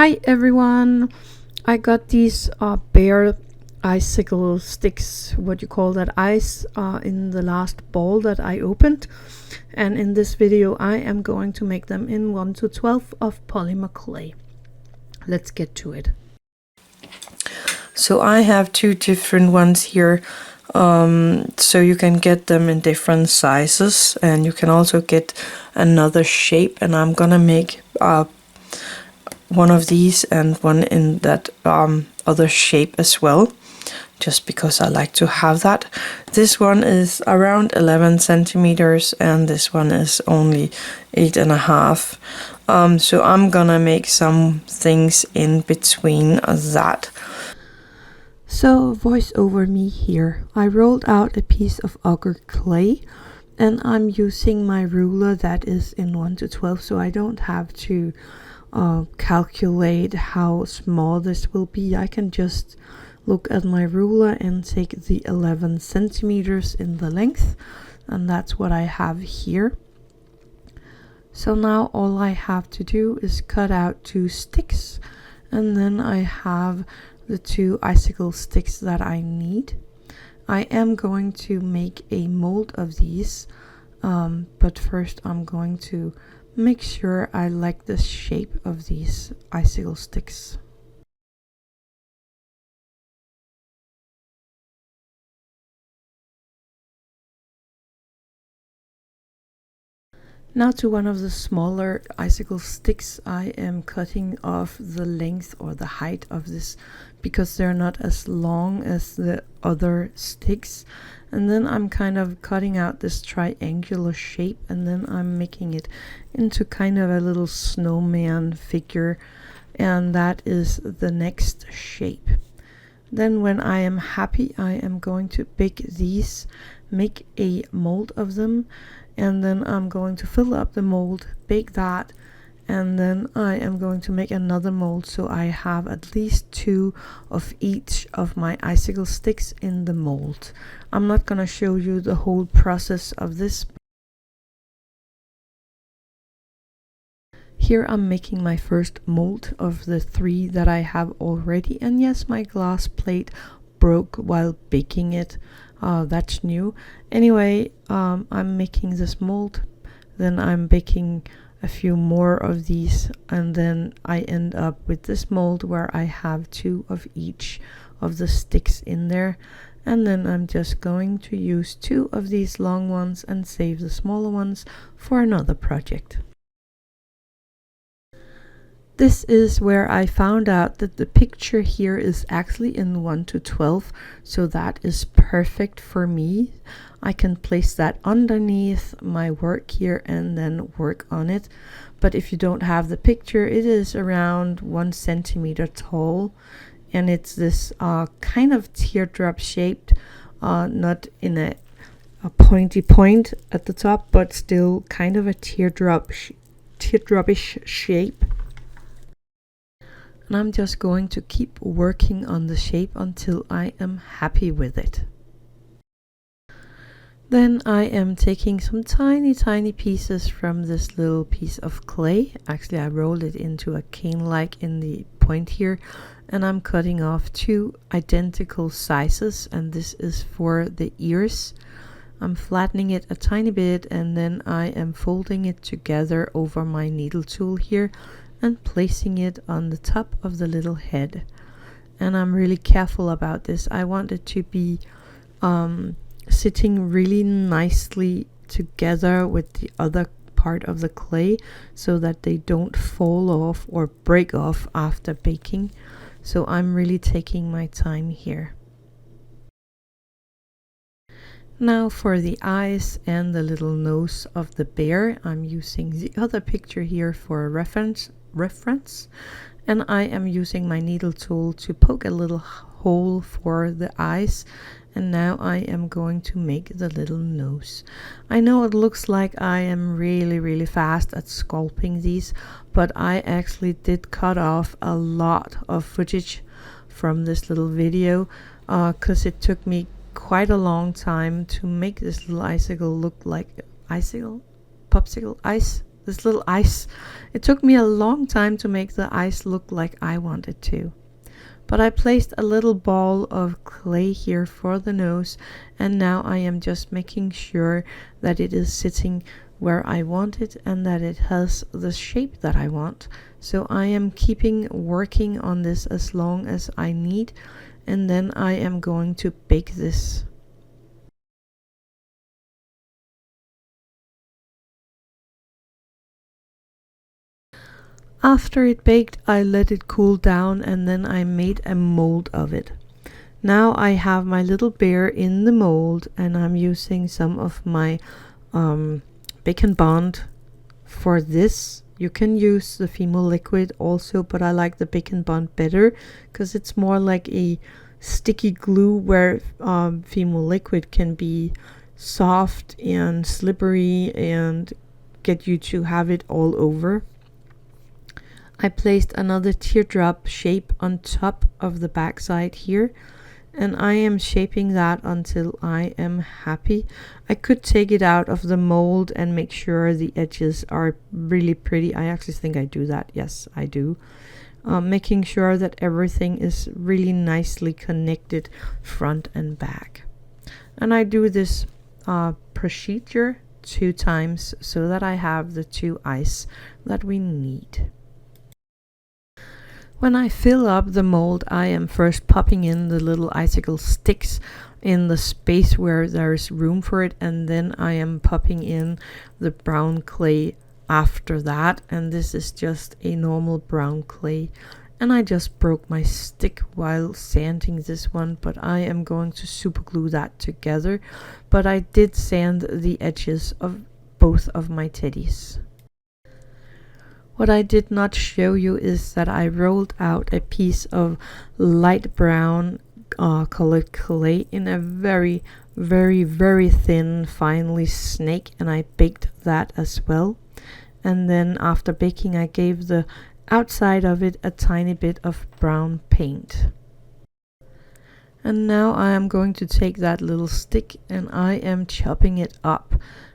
Hi everyone! I got these bare icicle sticks, what you call that, ice, in the last ball that I opened, and in this video I am going to make them in 1/12 of polymer clay. Let's get to it. So I have two different ones here, so you can get them in different sizes, and you can also get another shape, and I'm gonna make one of these and one in that other shape as well, just because I like to have that. This one is around 11 centimeters and this one is only 8.5. So I'm gonna make some things in between that. So voice over me here. I rolled out a piece of agar clay and I'm using my ruler that is in 1/12, so I don't have to calculate how small this will be. I can just look at my ruler and take the 11 centimeters in the length, and that's what I have here. So now all I have to do is cut out 2 sticks, and then I have the 2 icicle sticks that I need. I am going to make a mold of these, but first I'm going to make sure I like the shape of these icicle sticks. Now to one of the smaller icicle sticks, I am cutting off the length or the height of this because they're not as long as the other sticks. And then I'm kind of cutting out this triangular shape, and then I'm making it into kind of a little snowman figure, and that is the next shape. Then when I am happy, I am going to bake these, make a mold of them, and then I'm going to fill up the mold, bake that, and then I am going to make another mold, so I have at least 2 of each of my icicle sticks in the mold. I'm not going to show you the whole process of this. Here I'm making my first mold of the 3 that I have already, and yes, my glass plate broke while baking it. That's new. Anyway, I'm making this mold, then I'm baking a few more of these, and then I end up with this mold where I have 2 of each of the sticks in there, and then I'm just going to use 2 of these long ones and save the smaller ones for another project. This is where I found out that the picture here is actually in 1/12, so that is perfect for me. I can place that underneath my work here and then work on it. But if you don't have the picture, it is around 1 centimeter tall, and it's this kind of teardrop shaped, not in a pointy point at the top, but still kind of a teardropish shape. And I'm just going to keep working on the shape until I am happy with it. Then I am taking some tiny pieces from this little piece of clay. Actually, I rolled it into a cane-like in the point here, and I'm cutting off 2 identical sizes, and this is for the ears. I'm flattening it a tiny bit, and then I am folding it together over my needle tool here and placing it on the top of the little head. And I'm really careful about this. I want it to be sitting really nicely together with the other part of the clay so that they don't fall off or break off after baking. So I'm really taking my time here. Now for the eyes and the little nose of the bear, I'm using the other picture here for a reference, and I am using my needle tool to poke a little hole for the eyes, and now I am going to make the little nose. I know it looks like I am really fast at sculpting these, but I actually did cut off a lot of footage from this little video because it took me quite a long time to make this little icicle look like popsicle ice this little ice. It took me a long time to make the ice look like I wanted to. But I placed a little ball of clay here for the nose, and now I am just making sure that it is sitting where I want it and that it has the shape that I want. So I am keeping working on this as long as I need, and then I am going to bake this. After it baked, I let it cool down and then I made a mold of it. Now I have my little bear in the mold, and I'm using some of my Bake and Bond for this. You can use the fimo liquid also, but I like the Bake and Bond better because it's more like a sticky glue, where fimo liquid can be soft and slippery and get you to have it all over. I placed another teardrop shape on top of the back side here, and I am shaping that until I am happy. I could take it out of the mold and make sure the edges are really pretty. I actually think I do that. Yes, I do. Making sure that everything is really nicely connected front and back. And I do this procedure 2 times so that I have the 2 eyes that we need. When I fill up the mold, I am first popping in the little icicle sticks in the space where there's room for it, and then I am popping in the brown clay after that, and this is just a normal brown clay. And I just broke my stick while sanding this one, but I am going to super glue that together. But I did sand the edges of both of my teddies. What I did not show you is that I rolled out a piece of light brown colored clay in a very, very, very thin, finely snake, and I baked that as well. And then after baking, I gave the outside of it a tiny bit of brown paint. And now I am going to take that little stick and I am chopping it up.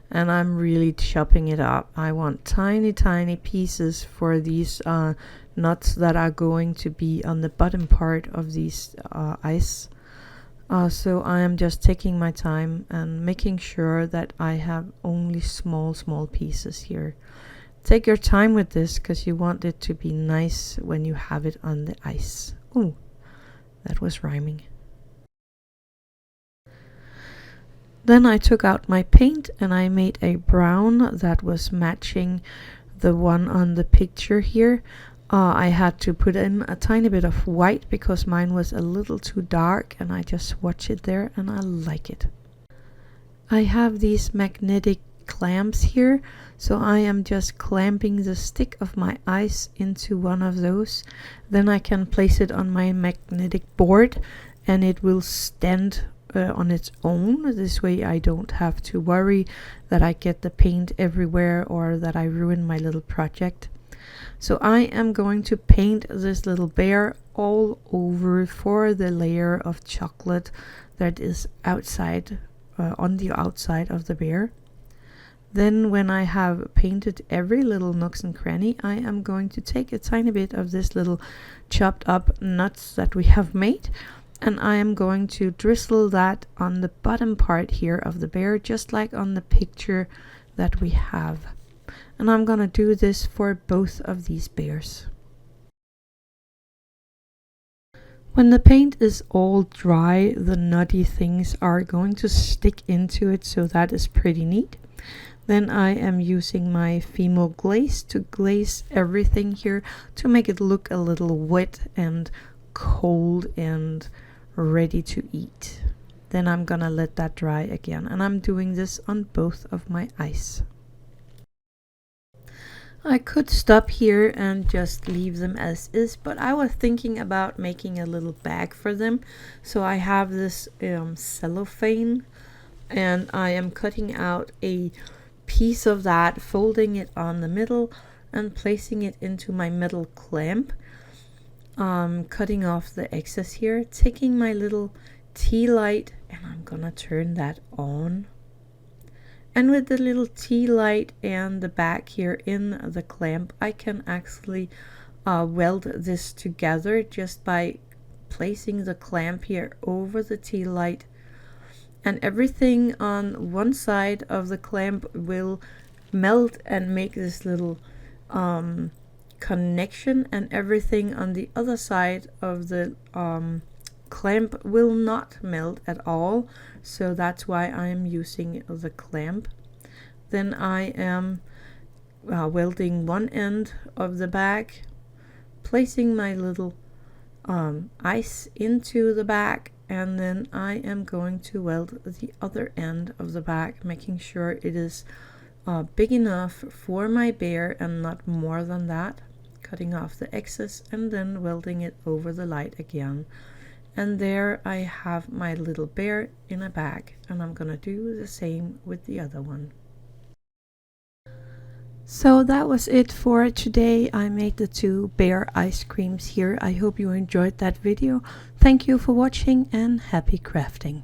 And I'm really chopping it up. I want tiny, tiny pieces for these nuts that are going to be on the bottom part of these ice. So I am just taking my time and making sure that I have only small pieces here. Take your time with this because you want it to be nice when you have it on the ice. Ooh, that was rhyming. Then I took out my paint and I made a brown that was matching the one on the picture here. I had to put in a tiny bit of white because mine was a little too dark, and I just swatched it there and I like it. I have these magnetic clamps here, so I am just clamping the stick of my ice into one of those. Then I can place it on my magnetic board and it will stand on its own. This way I don't have to worry that I get the paint everywhere or that I ruin my little project. So I am going to paint this little bear all over for the layer of chocolate that is outside, on the outside of the bear. Then when I have painted every little nooks and cranny, I am going to take a tiny bit of this little chopped up nuts that we have made, and I am going to drizzle that on the bottom part here of the bear, just like on the picture that we have. And I'm gonna do this for both of these bears. When the paint is all dry, the nutty things are going to stick into it, so that is pretty neat. Then I am using my fimo glaze to glaze everything here to make it look a little wet and cold and ready to eat. Then I'm gonna let that dry again, and I'm doing this on both of my ice. I could stop here and just leave them as is, but I was thinking about making a little bag for them. So I have this cellophane, and I am cutting out a piece of that, folding it on the middle and placing it into my metal clamp. Cutting off the excess here, taking my little tea light, and I'm gonna turn that on. And with the little tea light and the back here in the clamp, I can actually weld this together just by placing the clamp here over the tea light, and everything on one side of the clamp will melt and make this little connection, and everything on the other side of the clamp will not melt at all. So that's why I am using the clamp. Then I am welding one end of the back, placing my little ice into the back, and then I am going to weld the other end of the back, making sure it is big enough for my bear and not more than that, cutting off the excess and then welding it over the light again. And there I have my little bear in a bag, and I'm gonna do the same with the other one. So that was it for today. I made the 2 bear ice creams here. I hope you enjoyed that video. Thank you for watching and happy crafting.